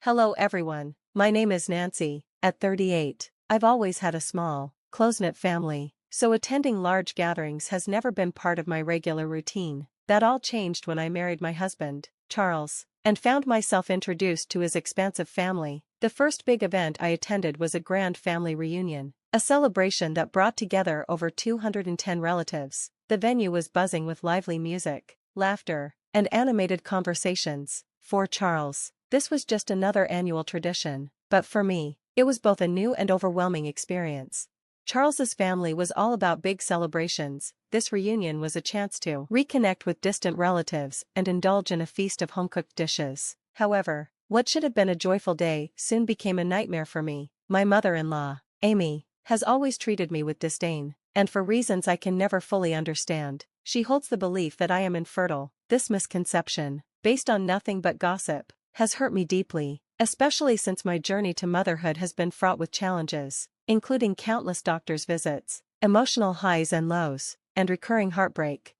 Hello everyone, my name is Nancy. At 38, I've always had a small, close-knit family, so attending large gatherings has never been part of my regular routine. That all changed when I married my husband, Charles, and found myself introduced to his expansive family. The first big event I attended was a grand family reunion, a celebration that brought together over 210 relatives. The venue was buzzing with lively music, laughter, and animated conversations. For Charles, this was just another annual tradition, but for me, it was both a new and overwhelming experience. Charles's family was all about big celebrations. This reunion was a chance to reconnect with distant relatives and indulge in a feast of home-cooked dishes. However, what should have been a joyful day soon became a nightmare for me. My mother-in-law, Amy, has always treated me with disdain, and for reasons I can never fully understand. She holds the belief that I am infertile. This misconception, based on nothing but gossip, has hurt me deeply, especially since my journey to motherhood has been fraught with challenges, including countless doctor's visits, emotional highs and lows, and recurring heartbreak.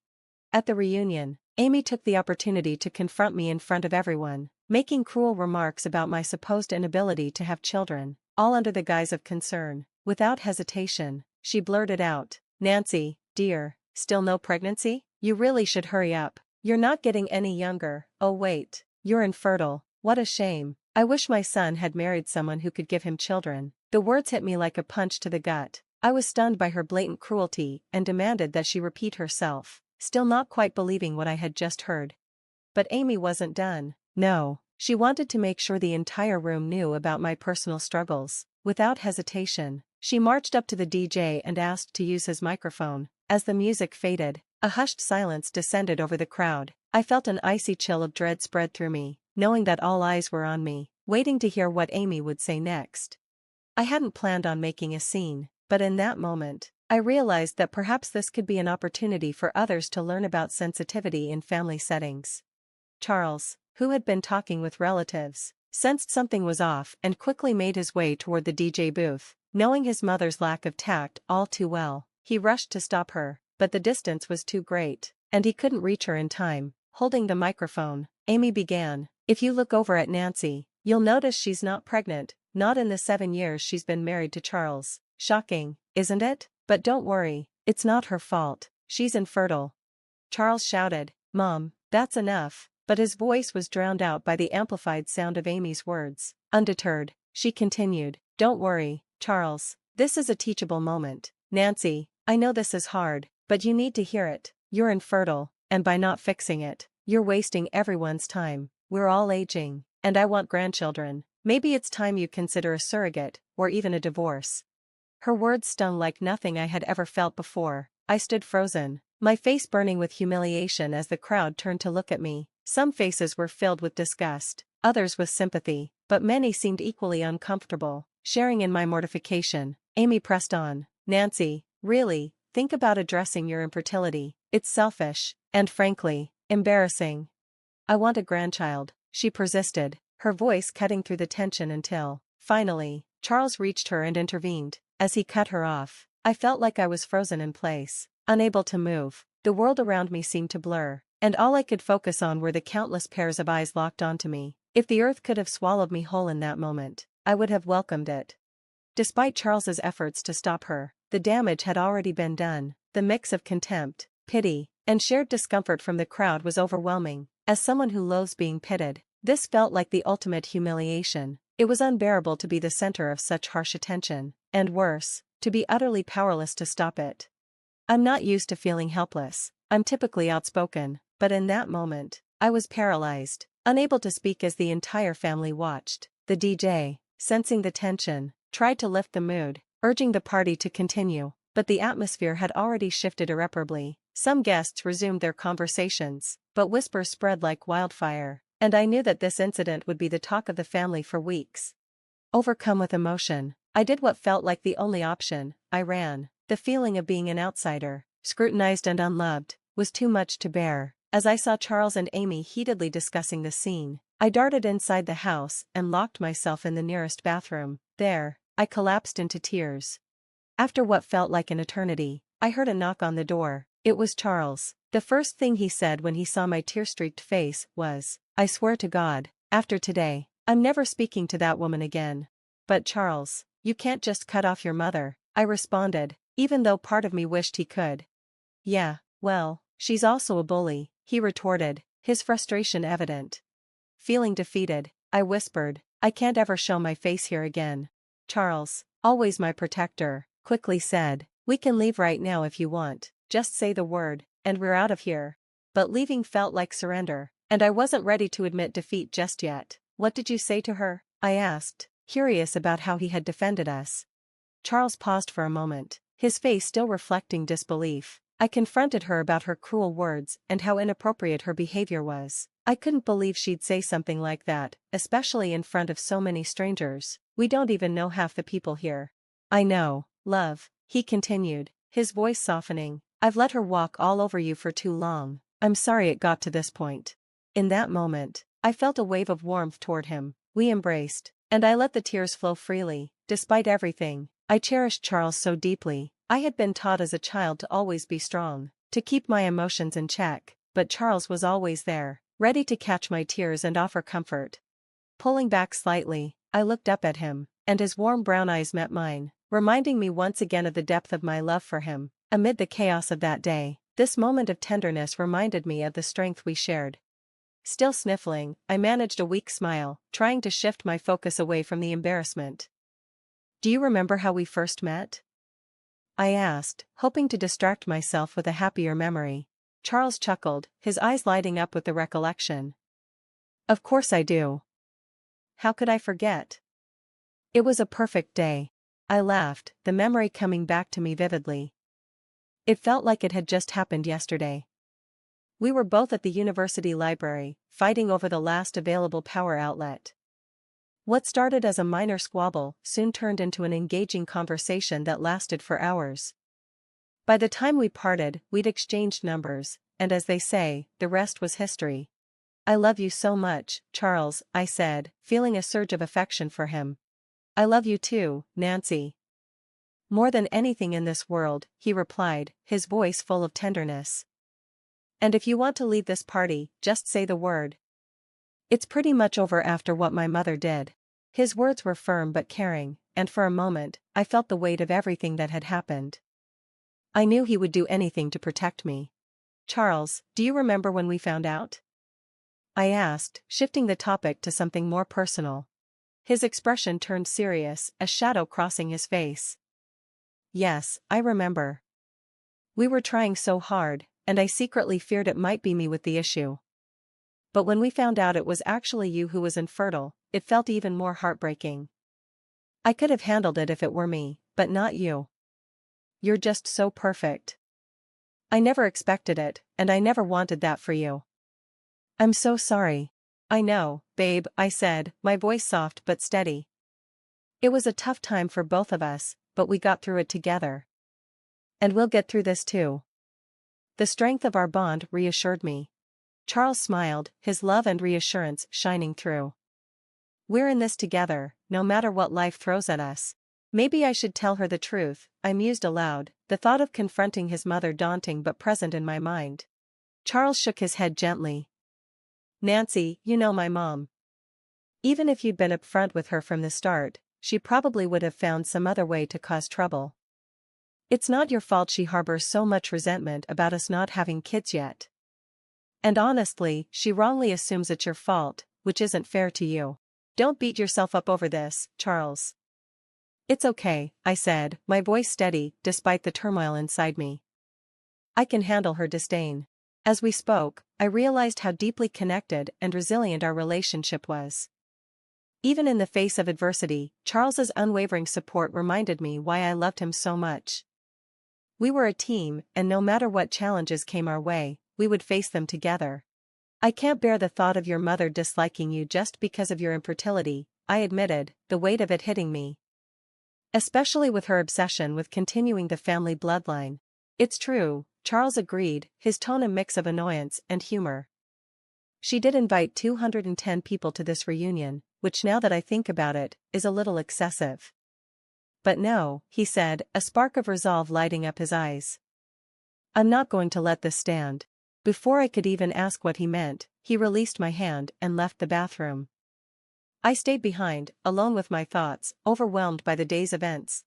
At the reunion, Amy took the opportunity to confront me in front of everyone, making cruel remarks about my supposed inability to have children, all under the guise of concern. Without hesitation, she blurted out, "Nancy, dear, still no pregnancy? You really should hurry up. You're not getting any younger. Oh wait, you're infertile. What a shame. I wish my son had married someone who could give him children." The words hit me like a punch to the gut. I was stunned by her blatant cruelty and demanded that she repeat herself, still not quite believing what I had just heard. But Amy wasn't done. No, she wanted to make sure the entire room knew about my personal struggles. Without hesitation, she marched up to the DJ and asked to use his microphone. As the music faded, a hushed silence descended over the crowd. I felt an icy chill of dread spread through me, knowing that all eyes were on me, waiting to hear what Amy would say next. I hadn't planned on making a scene, but in that moment, I realized that perhaps this could be an opportunity for others to learn about sensitivity in family settings. Charles, who had been talking with relatives, sensed something was off and quickly made his way toward the DJ booth. Knowing his mother's lack of tact all too well, he rushed to stop her, but the distance was too great, and he couldn't reach her in time. Holding the microphone, Amy began, "If you look over at Nancy, you'll notice she's not pregnant, not in the 7 years she's been married to Charles. Shocking, isn't it? But don't worry, it's not her fault, she's infertile." Charles shouted, "Mom, that's enough," but his voice was drowned out by the amplified sound of Amy's words. Undeterred, she continued, "Don't worry, Charles, this is a teachable moment. Nancy, I know this is hard, but you need to hear it. You're infertile, and by not fixing it, you're wasting everyone's time. We're all aging, and I want grandchildren. Maybe it's time you consider a surrogate, or even a divorce." Her words stung like nothing I had ever felt before. I stood frozen, my face burning with humiliation as the crowd turned to look at me. Some faces were filled with disgust, others with sympathy, but many seemed equally uncomfortable, sharing in my mortification. Amy pressed on, "Nancy, really, think about addressing your infertility. It's selfish, and frankly, embarrassing." "I want a grandchild," she persisted, her voice cutting through the tension until, finally, Charles reached her and intervened. As he cut her off, I felt like I was frozen in place, unable to move. The world around me seemed to blur, and all I could focus on were the countless pairs of eyes locked onto me. If the earth could have swallowed me whole in that moment, I would have welcomed it. Despite Charles's efforts to stop her, the damage had already been done. The mix of contempt, pity, and shared discomfort from the crowd was overwhelming. As someone who loathes being pitted, this felt like the ultimate humiliation. It was unbearable to be the center of such harsh attention, and worse, to be utterly powerless to stop it. I'm not used to feeling helpless. I'm typically outspoken, but in that moment, I was paralyzed, unable to speak as the entire family watched. The DJ, sensing the tension, tried to lift the mood, urging the party to continue, but the atmosphere had already shifted irreparably. Some guests resumed their conversations, but whispers spread like wildfire, and I knew that this incident would be the talk of the family for weeks. Overcome with emotion, I did what felt like the only option. I ran. The feeling of being an outsider, scrutinized and unloved, was too much to bear. As I saw Charles and Amy heatedly discussing the scene, I darted inside the house and locked myself in the nearest bathroom. There, I collapsed into tears. After what felt like an eternity, I heard a knock on the door. It was Charles. The first thing he said when he saw my tear-streaked face was, "I swear to God, after today, I'm never speaking to that woman again. But Charles, you can't just cut off your mother, I responded, even though part of me wished he could. Yeah, well, she's also a bully, he retorted, his frustration evident. Feeling defeated, I whispered, I can't ever show my face here again. Charles, always my protector, quickly said, we can leave right now if you want, just say the word, and we're out of here. But leaving felt like surrender, and I wasn't ready to admit defeat just yet. What did you say to her? I asked, curious about how he had defended us. Charles paused for a moment, his face still reflecting disbelief. I confronted her about her cruel words and how inappropriate her behavior was. I couldn't believe she'd say something like that, especially in front of so many strangers. We don't even know half the people here. I know, love, he continued, his voice softening. I've let her walk all over you for too long. I'm sorry it got to this point. In that moment, I felt a wave of warmth toward him. We embraced, and I let the tears flow freely. Despite everything, I cherished Charles so deeply. I had been taught as a child to always be strong, to keep my emotions in check, but Charles was always there, ready to catch my tears and offer comfort. Pulling back slightly, I looked up at him, and his warm brown eyes met mine, reminding me once again of the depth of my love for him. Amid the chaos of that day, this moment of tenderness reminded me of the strength we shared. Still sniffling, I managed a weak smile, trying to shift my focus away from the embarrassment. Do you remember how we first met? I asked, hoping to distract myself with a happier memory. Charles chuckled, his eyes lighting up with the recollection. Of course I do. How could I forget? It was a perfect day. I laughed, the memory coming back to me vividly. It felt like it had just happened yesterday. We were both at the university library, fighting over the last available power outlet. What started as a minor squabble soon turned into an engaging conversation that lasted for hours. By the time we parted, we'd exchanged numbers, and as they say, the rest was history. I love you so much, Charles, I said, feeling a surge of affection for him. I love you too, Nancy. More than anything in this world, he replied, his voice full of tenderness. And if you want to leave this party, just say the word. It's pretty much over after what my mother did. His words were firm but caring, and for a moment, I felt the weight of everything that had happened. I knew he would do anything to protect me. Charles, do you remember when we found out? I asked, shifting the topic to something more personal. His expression turned serious, a shadow crossing his face. Yes, I remember. We were trying so hard, and I secretly feared it might be me with the issue. But when we found out it was actually you who was infertile, it felt even more heartbreaking. I could have handled it if it were me, but not you. You're just so perfect. I never expected it, and I never wanted that for you. I'm so sorry. I know, babe, I said, my voice soft but steady. It was a tough time for both of us, but we got through it together. And we'll get through this too. The strength of our bond reassured me. Charles smiled, his love and reassurance shining through. We're in this together, no matter what life throws at us. Maybe I should tell her the truth, I mused aloud, the thought of confronting his mother daunting but present in my mind. Charles shook his head gently. Nancy, you know my mom. Even if you'd been upfront with her from the start, she probably would have found some other way to cause trouble. It's not your fault she harbors so much resentment about us not having kids yet. And honestly, she wrongly assumes it's your fault, which isn't fair to you. Don't beat yourself up over this, Charles. It's okay, I said, my voice steady, despite the turmoil inside me. I can handle her disdain. As we spoke, I realized how deeply connected and resilient our relationship was. Even in the face of adversity, Charles's unwavering support reminded me why I loved him so much. We were a team, and no matter what challenges came our way, we would face them together. I can't bear the thought of your mother disliking you just because of your infertility, I admitted, the weight of it hitting me. Especially with her obsession with continuing the family bloodline. It's true, Charles agreed, his tone a mix of annoyance and humor. She did invite 210 people to this reunion, which now that I think about it, is a little excessive. But no, he said, a spark of resolve lighting up his eyes. I'm not going to let this stand. Before I could even ask what he meant, he released my hand and left the bathroom. I stayed behind, alone with my thoughts, overwhelmed by the day's events.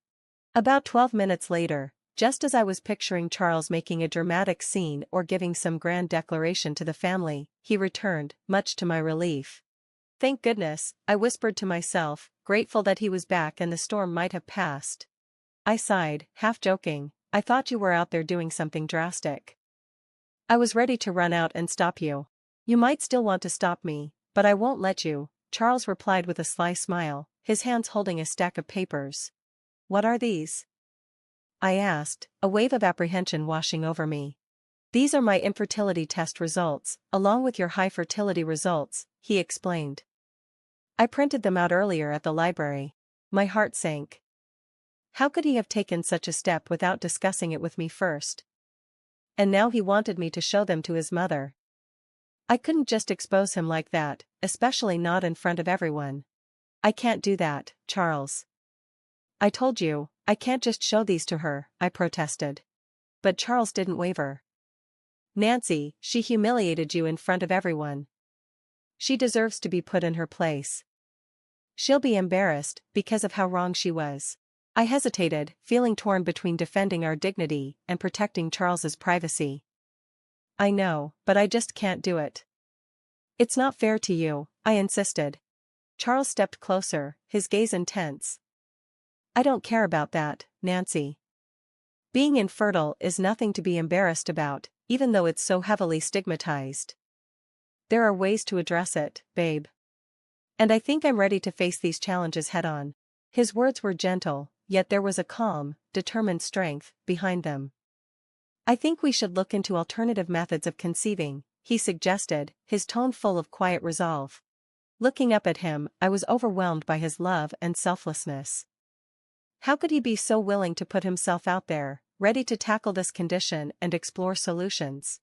About 12 minutes later, just as I was picturing Charles making a dramatic scene or giving some grand declaration to the family, he returned, much to my relief. Thank goodness, I whispered to myself, grateful that he was back and the storm might have passed. I sighed, half joking, I thought you were out there doing something drastic. I was ready to run out and stop you. You might still want to stop me, but I won't let you, Charles replied with a sly smile, his hands holding a stack of papers. What are these? I asked, a wave of apprehension washing over me. These are my infertility test results, along with your high fertility results, he explained. I printed them out earlier at the library. My heart sank. How could he have taken such a step without discussing it with me first? And now he wanted me to show them to his mother. I couldn't just expose him like that, especially not in front of everyone. I can't do that, Charles. I told you, I can't just show these to her, I protested. But Charles didn't waver. Nancy, she humiliated you in front of everyone. She deserves to be put in her place. She'll be embarrassed, because of how wrong she was. I hesitated, feeling torn between defending our dignity and protecting Charles's privacy. I know, but I just can't do it. It's not fair to you, I insisted. Charles stepped closer, his gaze intense. I don't care about that, Nancy. Being infertile is nothing to be embarrassed about, even though it's so heavily stigmatized. There are ways to address it, babe. And I think I'm ready to face these challenges head-on. His words were gentle, yet there was a calm, determined strength behind them. I think we should look into alternative methods of conceiving, he suggested, his tone full of quiet resolve. Looking up at him, I was overwhelmed by his love and selflessness. How could he be so willing to put himself out there, ready to tackle this condition and explore solutions?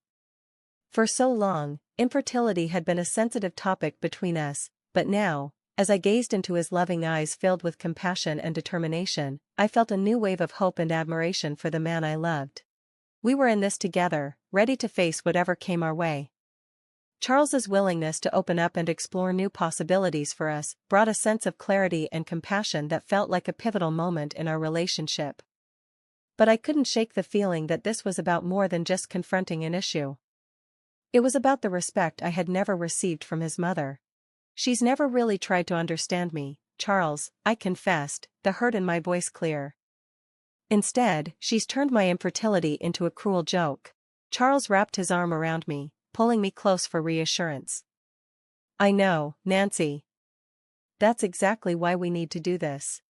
For so long, infertility had been a sensitive topic between us, but now, as I gazed into his loving eyes filled with compassion and determination, I felt a new wave of hope and admiration for the man I loved. We were in this together, ready to face whatever came our way. Charles's willingness to open up and explore new possibilities for us brought a sense of clarity and compassion that felt like a pivotal moment in our relationship. But I couldn't shake the feeling that this was about more than just confronting an issue. It was about the respect I had never received from his mother. She's never really tried to understand me, Charles, I confessed, the hurt in my voice clear. Instead, she's turned my infertility into a cruel joke. Charles wrapped his arm around me, pulling me close for reassurance. I know, Nancy. That's exactly why we need to do this.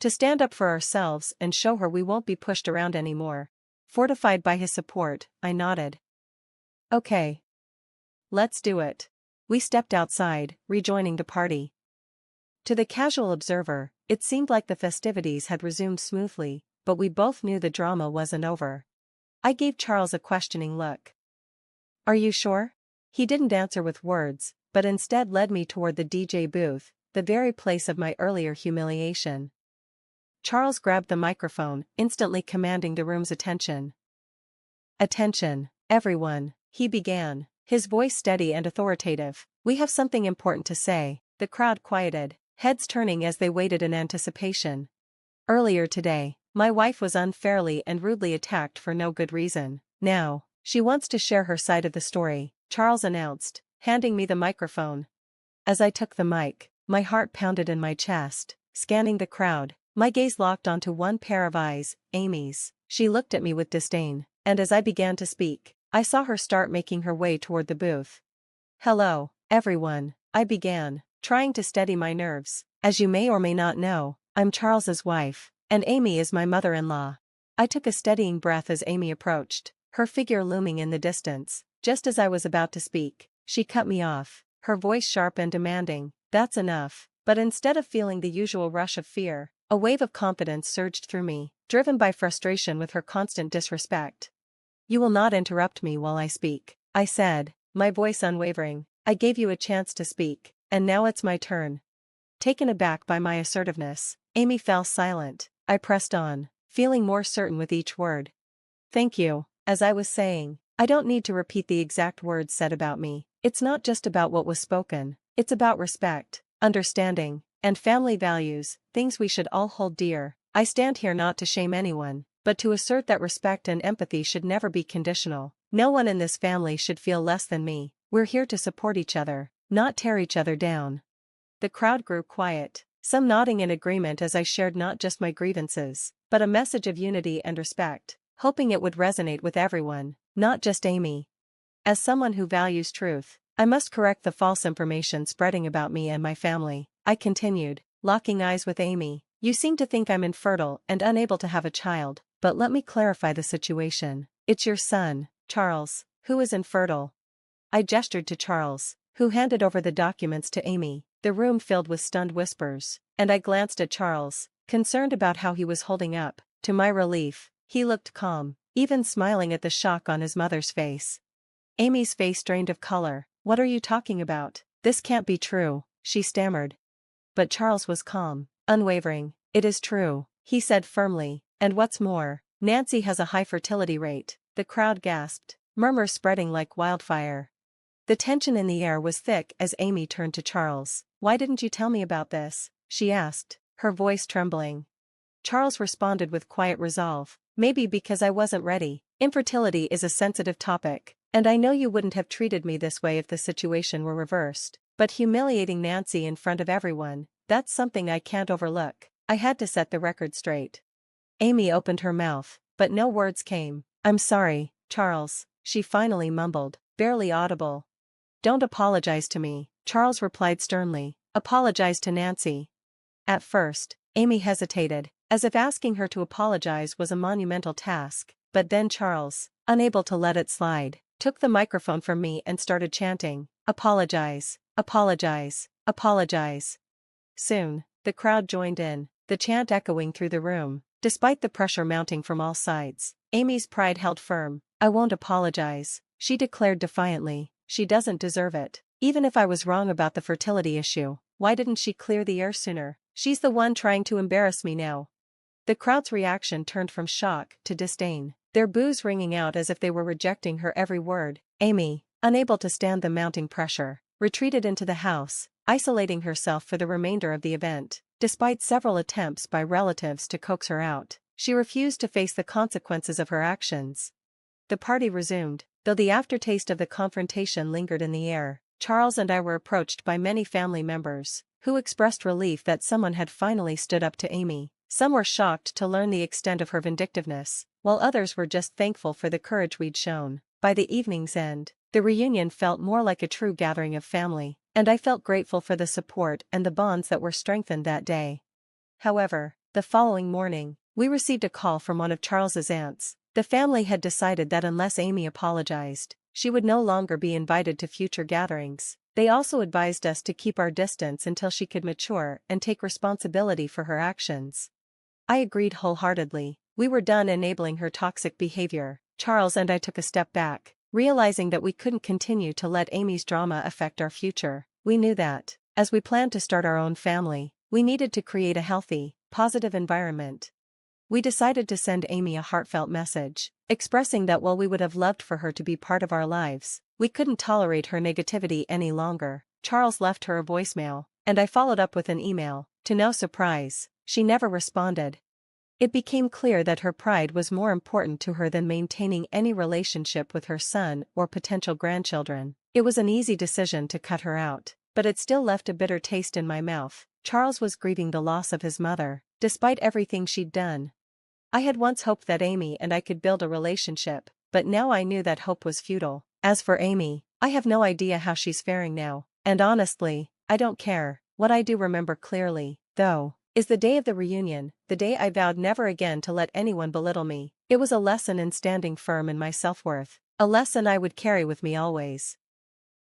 To stand up for ourselves and show her we won't be pushed around anymore. Fortified by his support, I nodded. Okay. Let's do it. We stepped outside, rejoining the party. To the casual observer, it seemed like the festivities had resumed smoothly, but we both knew the drama wasn't over. I gave Charles a questioning look. Are you sure? He didn't answer with words, but instead led me toward the DJ booth, the very place of my earlier humiliation. Charles grabbed the microphone, instantly commanding the room's attention. Attention, everyone, he began, his voice steady and authoritative. We have something important to say. The crowd quieted, heads turning as they waited in anticipation. Earlier today, my wife was unfairly and rudely attacked for no good reason. Now, she wants to share her side of the story, Charles announced, handing me the microphone. As I took the mic, my heart pounded in my chest, scanning the crowd, my gaze locked onto one pair of eyes, Amy's. She looked at me with disdain, and as I began to speak, I saw her start making her way toward the booth. Hello, everyone, I began, trying to steady my nerves. As you may or may not know, I'm Charles's wife, and Amy is my mother-in-law. I took a steadying breath as Amy approached, her figure looming in the distance. Just as I was about to speak, she cut me off, her voice sharp and demanding. That's enough. But instead of feeling the usual rush of fear, a wave of confidence surged through me, driven by frustration with her constant disrespect. You will not interrupt me while I speak, I said, my voice unwavering. I gave you a chance to speak, and now it's my turn. Taken aback by my assertiveness, Amy fell silent. I pressed on, feeling more certain with each word. Thank you. As I was saying, I don't need to repeat the exact words said about me. It's not just about what was spoken, it's about respect. understanding, and family values, things we should all hold dear. I stand here not to shame anyone, but to assert that respect and empathy should never be conditional. No one in this family should feel less than me. We're here to support each other, not tear each other down. The crowd grew quiet, some nodding in agreement as I shared not just my grievances, but a message of unity and respect, hoping it would resonate with everyone, not just Amy. As someone who values truth, I must correct the false information spreading about me and my family, I continued, locking eyes with Amy. You seem to think I'm infertile and unable to have a child, but let me clarify the situation. It's your son, Charles, who is infertile. I gestured to Charles, who handed over the documents to Amy. The room filled with stunned whispers, and I glanced at Charles, concerned about how he was holding up. To my relief, he looked calm, even smiling at the shock on his mother's face. Amy's face drained of color. What are you talking about? This can't be true, she stammered. But Charles was calm, unwavering. It is true, he said firmly, and what's more, Nancy has a high fertility rate. The crowd gasped, murmurs spreading like wildfire. The tension in the air was thick as Amy turned to Charles. Why didn't you tell me about this? She asked, her voice trembling. Charles responded with quiet resolve. Maybe because I wasn't ready. Infertility is a sensitive topic, and I know you wouldn't have treated me this way if the situation were reversed. But humiliating Nancy in front of everyone, that's something I can't overlook. I had to set the record straight. Amy opened her mouth, but no words came. I'm sorry, Charles, she finally mumbled, barely audible. Don't apologize to me, Charles replied sternly. Apologize to Nancy. At first, Amy hesitated, as if asking her to apologize was a monumental task, but then Charles, unable to let it slide, took the microphone from me and started chanting, apologize, apologize, apologize. Soon, the crowd joined in, the chant echoing through the room. Despite the pressure mounting from all sides, Amy's pride held firm. I won't apologize, she declared defiantly. She doesn't deserve it. Even if I was wrong about the fertility issue, why didn't she clear the air sooner? She's the one trying to embarrass me now. The crowd's reaction turned from shock to disdain, their boos ringing out as if they were rejecting her every word. Amy, unable to stand the mounting pressure, retreated into the house, isolating herself for the remainder of the event. Despite several attempts by relatives to coax her out, she refused to face the consequences of her actions. The party resumed, though the aftertaste of the confrontation lingered in the air. Charles and I were approached by many family members, who expressed relief that someone had finally stood up to Amy. Some were shocked to learn the extent of her vindictiveness, while others were just thankful for the courage we'd shown. By the evening's end, the reunion felt more like a true gathering of family, and I felt grateful for the support and the bonds that were strengthened that day. However, the following morning, we received a call from one of Charles's aunts. The family had decided that unless Amy apologized, she would no longer be invited to future gatherings. They also advised us to keep our distance until she could mature and take responsibility for her actions. I agreed wholeheartedly. We were done enabling her toxic behavior. Charles and I took a step back, realizing that we couldn't continue to let Amy's drama affect our future. We knew that, as we planned to start our own family, we needed to create a healthy, positive environment. We decided to send Amy a heartfelt message, expressing that while we would have loved for her to be part of our lives, we couldn't tolerate her negativity any longer. Charles left her a voicemail, and I followed up with an email. To no surprise, she never responded. It became clear that her pride was more important to her than maintaining any relationship with her son or potential grandchildren. It was an easy decision to cut her out, but it still left a bitter taste in my mouth. Charles was grieving the loss of his mother, despite everything she'd done. I had once hoped that Amy and I could build a relationship, but now I knew that hope was futile. As for Amy, I have no idea how she's faring now, and honestly, I don't care. What I do remember clearly, though, is the day of the reunion, the day I vowed never again to let anyone belittle me. It was a lesson in standing firm in my self-worth, a lesson I would carry with me always.